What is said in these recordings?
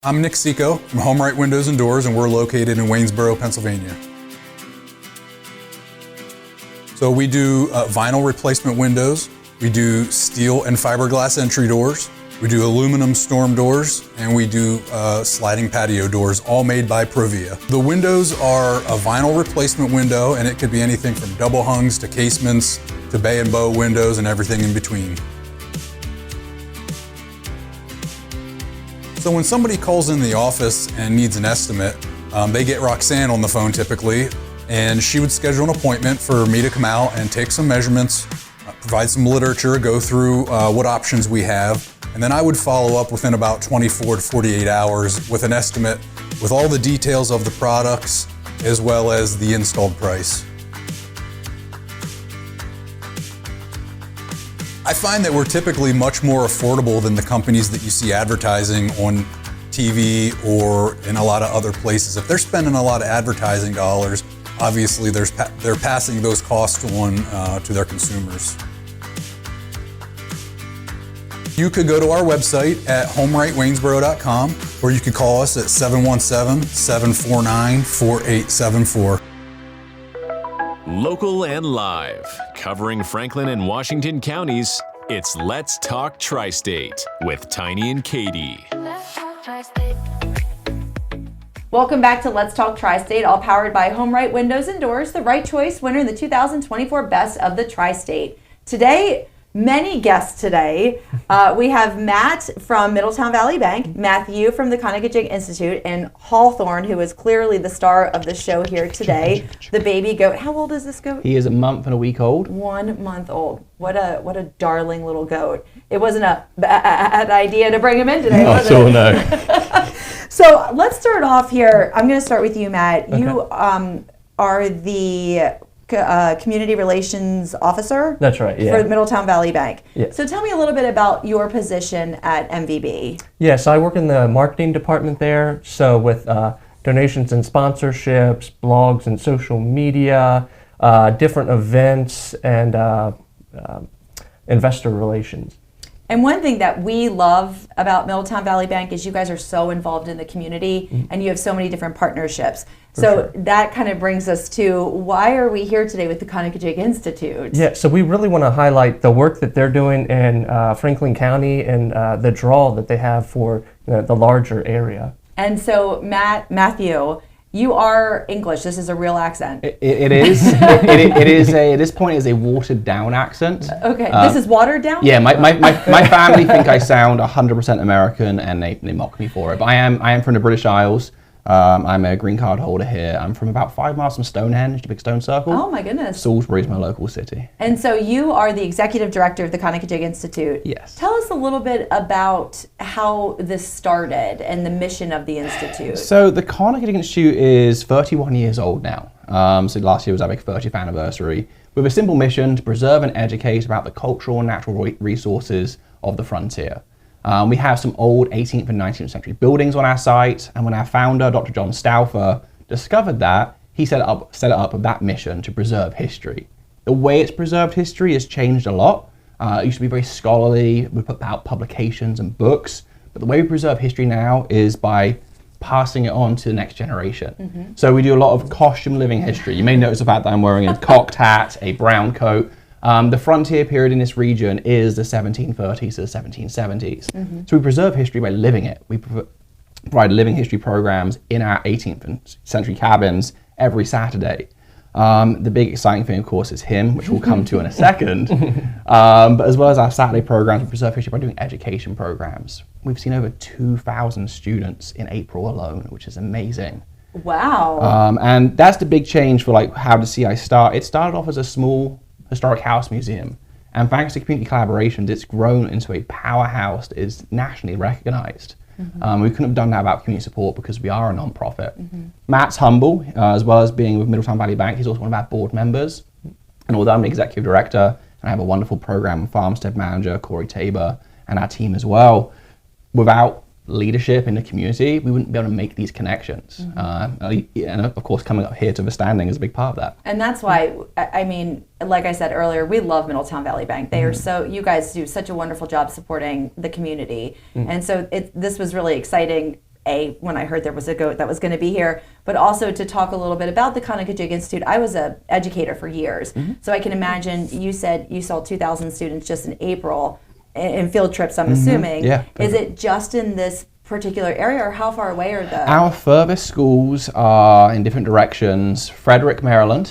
I'm Nick Seco from HomeRite Windows and Doors, and we're located in Waynesboro, Pennsylvania. So we do vinyl replacement windows, we do steel and fiberglass entry doors, we do aluminum storm doors, and we do sliding patio doors, all made by Provia. The windows are a vinyl replacement window, and it could be anything from double hungs to casements to bay and bow windows and everything in between. So when somebody calls in the office and needs an estimate, they get Roxanne on the phone typically, and she would schedule an appointment for me to come out and take some measurements, provide some literature, go through what options we have, and then I would follow up within about 24 to 48 hours with an estimate with all the details of the products as well as the installed price. I find that we're typically much more affordable than the companies that you see advertising on TV or in a lot of other places. If they're spending a lot of advertising dollars, obviously they're passing those costs on to their consumers. You could go to our website at homeritewaynesboro.com, or you could call us at 717-749-4874. Local and live, covering Franklin and Washington counties, it's Let's Talk TriState with Tiny and Katie. Welcome back to Let's Talk TriState, all powered by HomeRite Windows and Doors, the right choice winner in the 2024 Best of the TriState. Today, many guests today. We have Matt from Middletown Valley Bank, Matthew from the Conococheague Institute, and Hawthorne, who is clearly the star of the show here today, the baby goat. How old is this goat? He is a month and a week old. 1 month old. What a darling little goat. It wasn't a bad idea to bring him in today, was it? Not at all, no. So let's start off here. I'm going to start with you, Matt. Okay. You are the Community Relations Officer. That's right, yeah. For Middletown Valley Bank. Yeah. So tell me a little bit about your position at MVB. Yeah, so I work in the marketing department there. So with donations and sponsorships, blogs and social media, different events, and investor relations. And one thing that we love about Middletown Valley Bank is you guys are so involved in the community, and you have so many different partnerships. So that kind of brings us to, why are we here today with the Conococheague Institute? Yeah, so we really want to highlight the work that they're doing in Franklin County and the draw that they have for the larger area. And so Matthew, you are English. This is a real accent. It is. It is at this point, is a watered down accent. Okay, this is watered down? Yeah, my family think I sound 100% American, and they mock me for it. But I am from the British Isles. I'm a green card holder here. I'm from about 5 miles from Stonehenge, the big stone circle. Oh my goodness. Salisbury is my local city. And so you are the executive director of the Conococheague Institute. Yes. Tell us a little bit about how this started and the mission of the Institute. So the Conococheague Institute is 31 years old now. So last year was our big 30th anniversary, with a simple mission to preserve and educate about the cultural and natural resources of the frontier. We have some old 18th and 19th century buildings on our site, and when our founder, Dr. John Stauffer, discovered that, he set it up with that mission to preserve history. The way it's preserved history has changed a lot. It used to be very scholarly, we put out publications and books, but the way we preserve history now is by passing it on to the next generation. Mm-hmm. So we do a lot of costume living history. You may notice the fact that I'm wearing a cocked hat, a brown coat. The frontier period in this region is the 1730s to the 1770s. Mm-hmm. So we preserve history by living it. We provide living history programs in our 18th century cabins every Saturday. The big exciting thing, of course, is HIM, which we'll come to in a second. But as well as our Saturday programs, we preserve history by doing education programs. We've seen over 2,000 students in April alone, which is amazing. Wow. And that's the big change for how the CI start. It started off as a small historic house museum, and thanks to community collaborations, it's grown into a powerhouse that is nationally recognized. Mm-hmm. We couldn't have done that without community support because we are a non-profit. Mm-hmm. Matt's humble, as well as being with Middletown Valley Bank, he's also one of our board members. And although I'm the executive director, and I have a wonderful program with Homestead manager, Corey Tabor, and our team as well, without leadership in the community, we wouldn't be able to make these connections. Mm-hmm. And of course, coming up here to the standing is a big part of that. And that's why, I mean, like I said earlier, we love Middletown Valley Bank. They are you guys do such a wonderful job supporting the community. Mm-hmm. And so this was really exciting when I heard there was a goat that was going to be here, but also to talk a little bit about the Conococheague Institute. I was an educator for years, so I can imagine you said you saw 2,000 students just in April in field trips, I'm assuming. Yeah. Is it just in this particular area, or how far away are the... Our furthest schools are in different directions: Frederick, Maryland,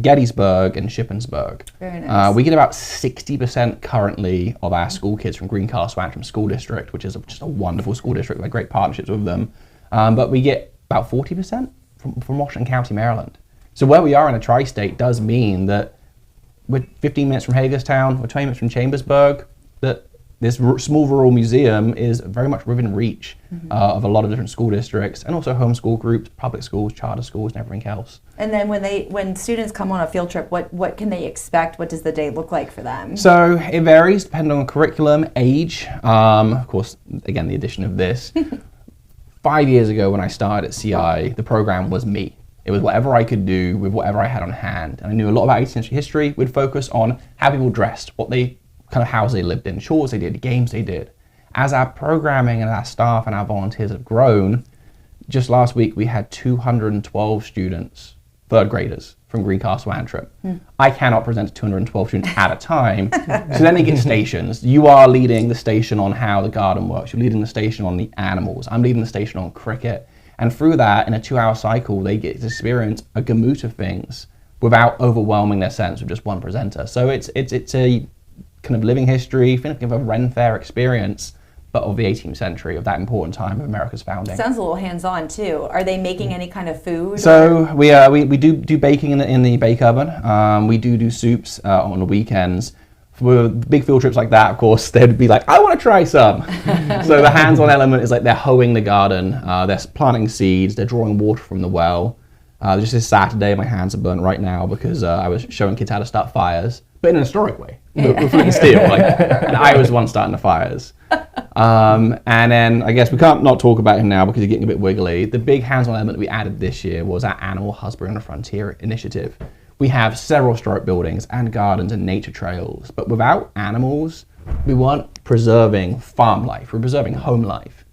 Gettysburg, and Shippensburg. Very nice. We get about 60% currently of our school kids from Greencastle Antrim School District, which is just a wonderful school district. We have great partnerships with them. But we get about 40% from Washington County, Maryland. So where we are in the tri-state does mean that we're 15 minutes from Hagerstown, we're 20 minutes from Chambersburg, that this small rural museum is very much within reach of a lot of different school districts, and also homeschool groups, public schools, charter schools, and everything else. And then when students come on a field trip, what can they expect? What does the day look like for them? So it varies depending on curriculum, age. Of course, again, the addition of this. 5 years ago when I started at CI, the program was me. It was whatever I could do with whatever I had on hand. And I knew a lot about 18th century history. We'd focus on how people dressed, what they kind of houses they lived in, chores they did, games they did. As our programming and our staff and our volunteers have grown, just last week we had 212 students, third graders from Greencastle Antrim. I cannot present to 212 students at a time, so then they get stations. You are leading the station on how the garden works, you're leading the station on the animals, I'm leading the station on cricket. And through that, in a 2-hour cycle, they get to experience a gamut of things without overwhelming their sense with just one presenter. So it's a kind of living history, think of a Ren Fair experience, but of the 18th century, of that important time of America's founding. Sounds a little hands-on too. Are they making any kind of food? So we do baking in the bake oven. We do soups on the weekends. For big field trips like that, of course, they'd be like, I want to try some. So the hands-on element is like they're hoeing the garden, they're planting seeds, they're drawing water from the well. Just this Saturday, my hands are burnt right now because I was showing kids how to start fires, but in an historic way. With flint and steel, and I was the one starting the fires. And then I guess we can't not talk about him now because he's getting a bit wiggly. The big hands-on element that we added this year was our Animal Husbandry on the Frontier initiative. We have several historic buildings and gardens and nature trails, but without animals, we weren't preserving farm life, we're preserving home life.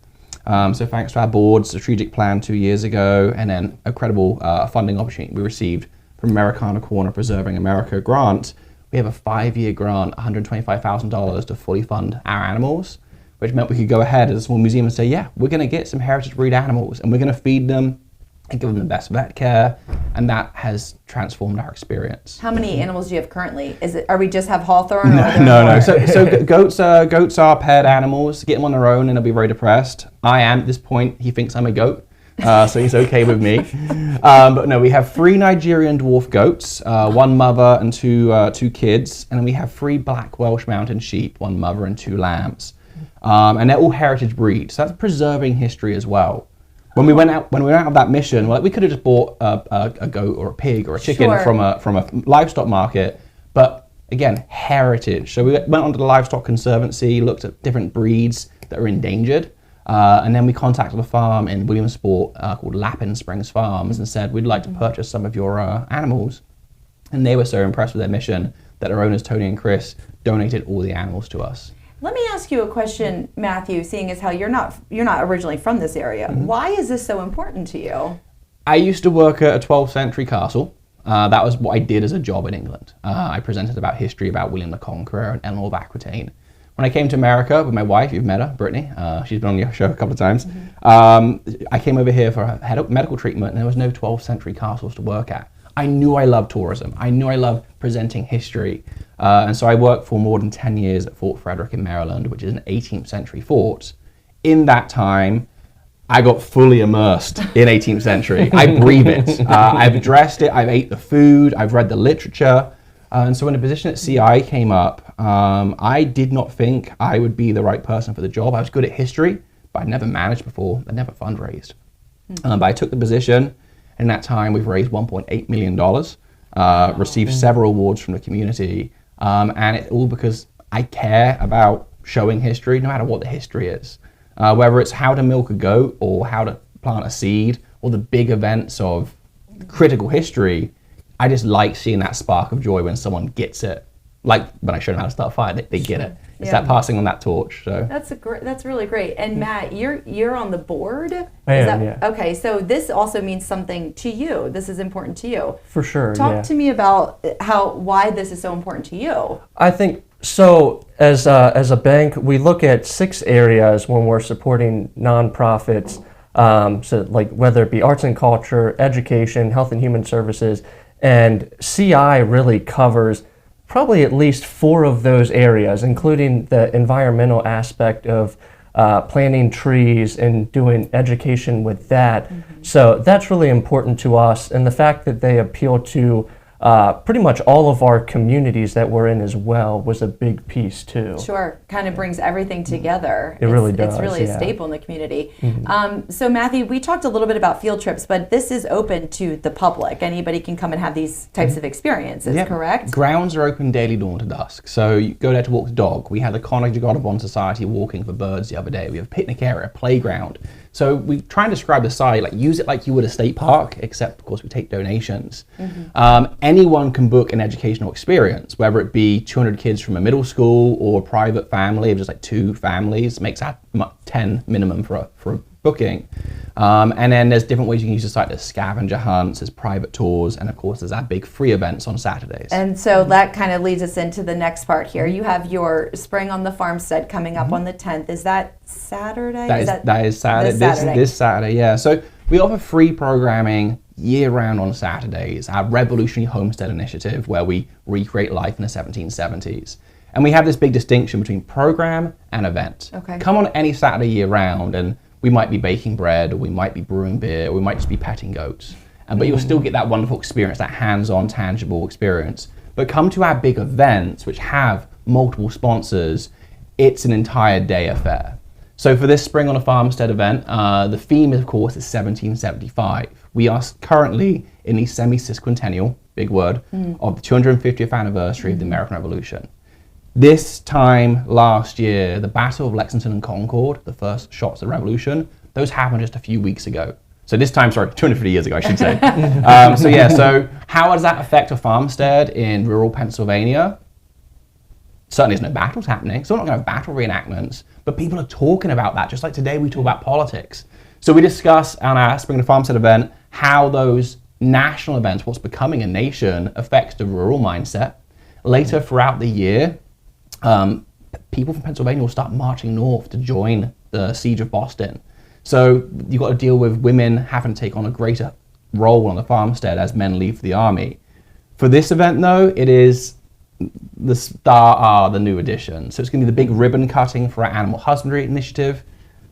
So thanks to our board's strategic plan 2 years ago, and then a credible funding opportunity we received from Americana Corner Preserving America grant, we have a 5-year grant, $125,000 to fully fund our animals, which meant we could go ahead as a small museum and say, yeah, we're going to get some heritage breed animals and we're going to feed them and give them the best vet care, and that has transformed our experience. How many animals do you have currently? Are we just have Hawthorne? No. So goats are paired animals. Get them on their own and they'll be very depressed. I am at this point. He thinks I'm a goat. So he's okay with me. But no, we have 3 Nigerian dwarf goats, 1 mother and 2 kids, and then we have 3 black Welsh mountain sheep, 1 mother and 2 lambs. And they're all heritage breeds. So that's preserving history as well. When we went out of that mission, we could have just bought a goat or a pig or a chicken from a livestock market, but again, heritage. So we went onto the Livestock Conservancy, looked at different breeds that are endangered. And then we contacted a farm in Williamsport called Lappin Springs Farms and said, we'd like to purchase some of your animals. And they were so impressed with their mission that our owners, Tony and Chris, donated all the animals to us. Let me ask you a question, Matthew, seeing as how you're not originally from this area. Why is this so important to you? I used to work at a 12th century castle. That was what I did as a job in England. I presented about history about William the Conqueror and Eleanor of Aquitaine. When I came to America with my wife, you've met her, Brittany, she's been on your show a couple of times, I came over here for medical treatment and there was no 12th century castles to work at. I knew I loved tourism. I knew I loved presenting history. And so I worked for more than 10 years at Fort Frederick in Maryland, which is an 18th century fort. In that time, I got fully immersed in 18th century. I breathe it. I've addressed it. I've ate the food. I've read the literature. And so when the position at CI came up, I did not think I would be the right person for the job. I was good at history, but I'd never managed before. I'd never fundraised. But I took the position. In that time, we've raised $1.8 million, received several awards from the community, and it's all because I care about showing history, no matter what the history is. Whether it's how to milk a goat or how to plant a seed or the big events of critical history, I just like seeing that spark of joy when someone gets it. Like when I showed them how to start a fire, they get it. It's that passing on that torch. So that's really great. And Matt, you're on the board. I am, yeah. Okay, so this also means something to you. This is important to you. For sure. Talk to me about why this is so important to you. I think so. As a bank, we look at 6 areas when we're supporting nonprofits. So like whether it be arts and culture, education, health and human services, and CI really covers probably at least 4 of those areas, including the environmental aspect of planting trees and doing education with that. So that's really important to us, and the fact that they appeal to pretty much all of our communities that we're in as well was a big piece too. Sure, kind of brings everything together. It really does. It's really a staple in the community. So Matthew, we talked a little bit about field trips, but this is open to the public. Anybody can come and have these types of experiences, correct? Grounds are open daily dawn to dusk. So you go there to walk the dog. We had the Conococheague Society walking for birds the other day. We have a picnic area, playground. So we try and describe the site, like use it like you would a state park, except of course we take donations. Anyone can book an educational experience, whether it be 200 kids from a middle school or a private family of just like 2 families, makes that 10 minimum for a booking. And then there's different ways you can use the site. There's scavenger hunts, there's private tours, and of course there's our big free events on Saturdays. And so that kind of leads us into the next part here. You have your Spring on the Farmstead coming up on the 10th. Is that Saturday? That is Saturday. This Saturday, yeah. So we offer free programming year-round on Saturdays, our Revolutionary Homestead initiative, where we recreate life in the 1770s. And we have this big distinction between program and event. Okay. Come on any Saturday year-round, and we might be baking bread, or we might be brewing beer, or we might just be petting goats. But you'll still get that wonderful experience, that hands-on, tangible experience. But come to our big events, which have multiple sponsors, it's an entire day affair. So for this Spring on a Farmstead event, the theme, of course, is 1775. We are currently in the semi-sesquicentennial, big word, of the 250th anniversary of the American Revolution. This time last year, the Battle of Lexington and Concord, the first shots of the Revolution, those happened just a few weeks ago. So this time, 250 years ago, I should say. So how does that affect a farmstead in rural Pennsylvania? Certainly there's no battles happening, so we're not going to have battle reenactments, but people are talking about that, just like today we talk about politics. So we discuss on our Spring on a Farmstead event how those national events, what's becoming a nation, affects the rural mindset. Later throughout the year, people from Pennsylvania will start marching north to join the siege of Boston. So you've got to deal with women having to take on a greater role on the farmstead as men leave for the army. For this event, though, it is the star, the new addition. So it's going to be the big ribbon cutting for our animal husbandry initiative.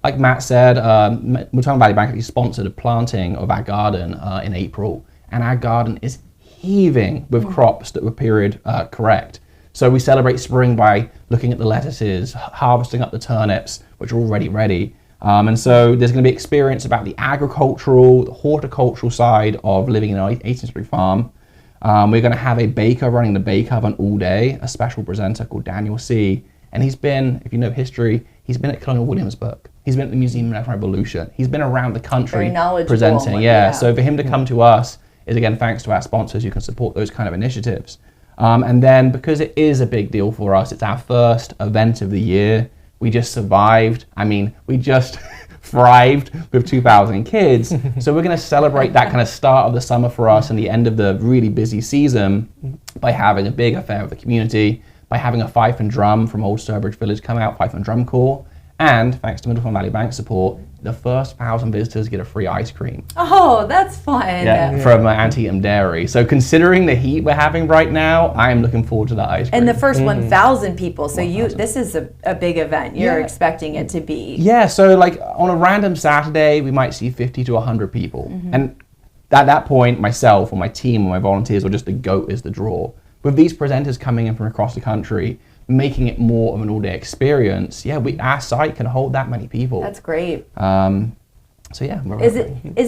Like Matt said, Middletown Valley Bank actually sponsored a planting of our garden in April, and our garden is heaving with crops that were period correct. So we celebrate spring by looking at the lettuces, harvesting up the turnips, which are already ready. And so there's going to be experience about the agricultural, the horticultural side of living in an 18th century farm. We're going to have a baker running the bake oven all day, a special presenter called Daniel C. And he's been, if you know history, he's been at Colonial Williamsburg. He's been at the Museum of American Revolution. He's been around the country presenting. So for him to come to us is, again, thanks to our sponsors who can support those kind of initiatives. And then because it is a big deal for us, it's our first event of the year. We just survived. I mean, we just thrived with 2,000 kids. So we're going to celebrate that kind of start of the summer for us and the end of the really busy season by having a big affair with the community, by having a fife and drum from Old Sturbridge Village come out, fife and drum corps. And thanks to Middletown Valley Bank support, the first 1,000 visitors get a free ice cream. Oh, that's fun. From Antietam Dairy. So considering the heat we're having right now, I am looking forward to that ice cream. And the first 1,000 people, so this is a big event. You're expecting it to be. Yeah, so like on a random Saturday, we might see 50 to 100 people. And at that point, myself or my team or my volunteers or just the goat is the draw. With these presenters coming in from across the country, making it more of an all-day experience, our site can hold that many people. That's great. Is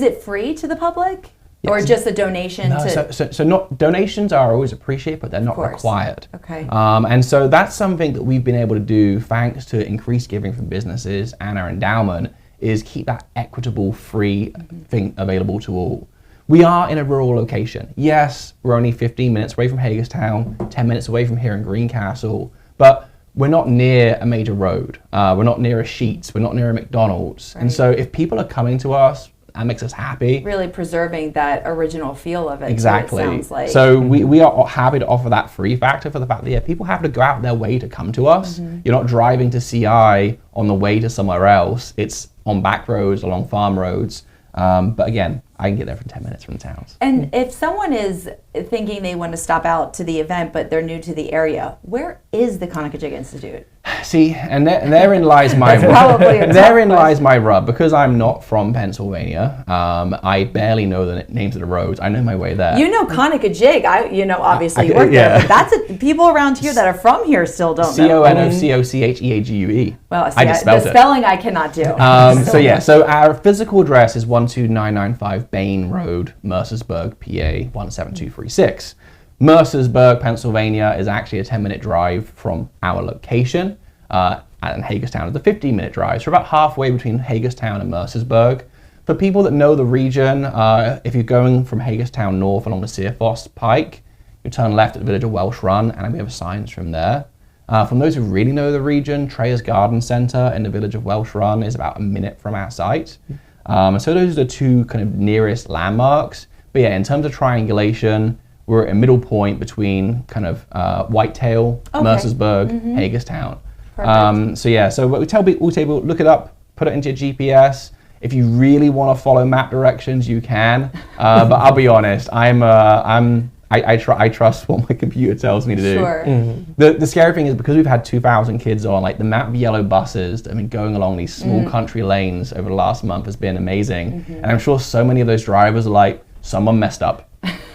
it free to the public, or just a donation? Not donations are always appreciated, but they're not required. Okay. And so that's something that we've been able to do thanks to increased giving from businesses and our endowment, is keep that equitable, free thing available to all. We are in a rural location. Yes, we're only 15 minutes away from Hagerstown, 10 minutes away from here in Greencastle, but we're not near a major road. We're not near a Sheetz. We're not near a McDonald's. And so if people are coming to us, that makes us happy. Really preserving that original feel of it. Exactly. Too, it sounds like. So we are happy to offer that free factor for the fact that people have to go out their way to come to us. You're not driving to CI on the way to somewhere else. It's on back roads, along farm roads. But again, I can get there from 10 minutes from the towns. And if someone is thinking they want to stop out to the event, but they're new to the area, where is the Conococheague Institute? See, and therein lies my lies my rub. Because I'm not from Pennsylvania, I barely know the names of the roads. I know my way there. You know Conococheague. Obviously you work there, but that's people around here that are from here still don't know. Conococheague. Well, see, I just spelled the spelling I cannot do. So our physical address is 12995 Bain Road, Mercersburg, PA 17236. Mercersburg, Pennsylvania is actually a 10-minute drive from our location, and Hagerstown is a 15-minute drive. So we're about halfway between Hagerstown and Mercersburg. For people that know the region, if you're going from Hagerstown north along the Searfoss Pike, you turn left at the village of Welsh Run, and we have signs from there. From those who really know the region, Treyer's Garden Centre in the village of Welsh Run is about a minute from our site. So those are the two kind of nearest landmarks. But yeah, in terms of triangulation, we're at a middle point between kind of Whitetail, Mercersburg, Hagerstown. So what we tell people, look it up, put it into your GPS. If you really want to follow map directions, you can. But I'll be honest, I trust what my computer tells me to do. Sure. The scary thing is because we've had 2,000 kids on, like the amount of yellow buses that have been going along these small country lanes over the last month has been amazing. And I'm sure so many of those drivers are like, someone messed up.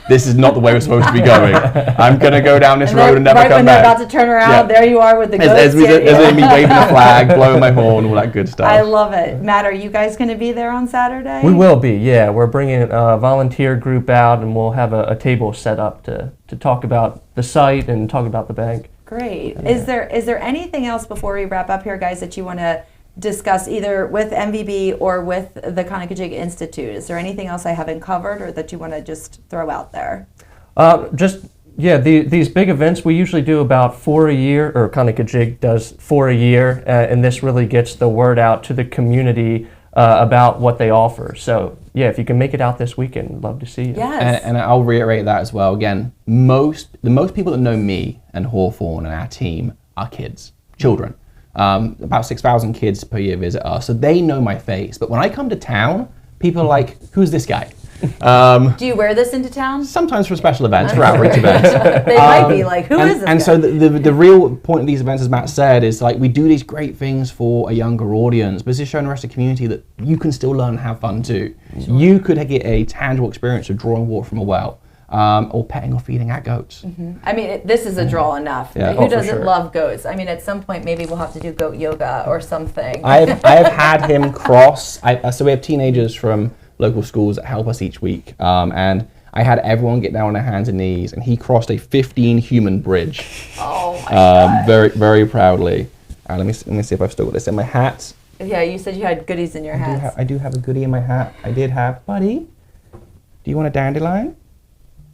This is not the way we're supposed to be going. I'm going to go down this road and never come back. Right when they're about to turn around, there you are with the goats. As me waving the flag, blowing my horn, all that good stuff. I love it. Matt, are you guys going to be there on Saturday? We will be, yeah. We're bringing a volunteer group out, and we'll have a table set up to talk about the site and talk about the bank. Great. Yeah. Is there anything else before we wrap up here, guys, that you want to discuss either with MVB or with the Conococheague Institute? Is there anything else I haven't covered or that you want to just throw out there? These big events, we usually do about 4 a year, or Conococheague does 4 a year, and this really gets the word out to the community about what they offer. So yeah, if you can make it out this weekend, love to see you. Yes. And I'll reiterate that as well. Again, the most people that know me and Hawthorne and our team are kids, children. About 6,000 kids per year visit us, so they know my face. But when I come to town, people are like, who's this guy? Do you wear this into town? Sometimes for special events, for outreach events. They might be like, who is this guy? And so the real point of these events, as Matt said, is like we do these great things for a younger audience, but this is showing the rest of the community that you can still learn and have fun too. Sure. You could get a tangible experience of drawing water from a well. Or petting or feeding our goats. I mean, this is a draw enough. Yeah. Who doesn't love goats? I mean, at some point, maybe we'll have to do goat yoga or something. I have had him cross. So we have teenagers from local schools that help us each week, and I had everyone get down on their hands and knees, and he crossed a 15-human bridge. Oh my God! Very, very proudly. Let me see if I've still got this in my hat. Yeah, you said you had goodies in your hat. I do have a goodie in my hat. I did have, buddy. Do you want a dandelion?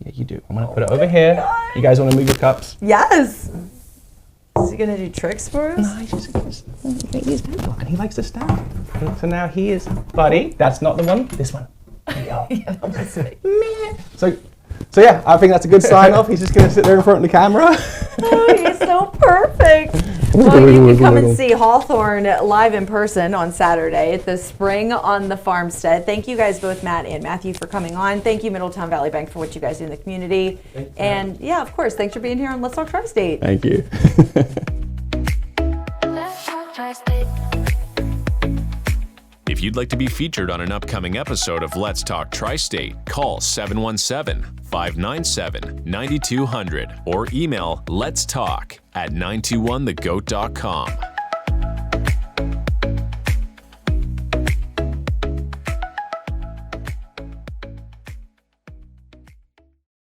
Yeah, you do. I'm going to put it over here. God. You guys want to move your cups? Yes. Is he going to do tricks for us? No, he's dandelion. And he likes to stab. So now he is, buddy, that's not the one. This one. There you go. Yeah, that was sweet. So yeah, I think that's a good sign off. He's just going to sit there in front of the camera. Oh, he's so perfect. Well, you can come and see Hawthorne live in person on Saturday at the Spring on the Farmstead. Thank you guys, both Matt and Matthew, for coming on. Thank you, Middletown Valley Bank, for what you guys do in the community. And yeah, of course, thanks for being here on Let's Talk TriState. Thank you. If you'd like to be featured on an upcoming episode of Let's Talk TriState, call 717-597-9200 or email letstalk@921thegoat.com.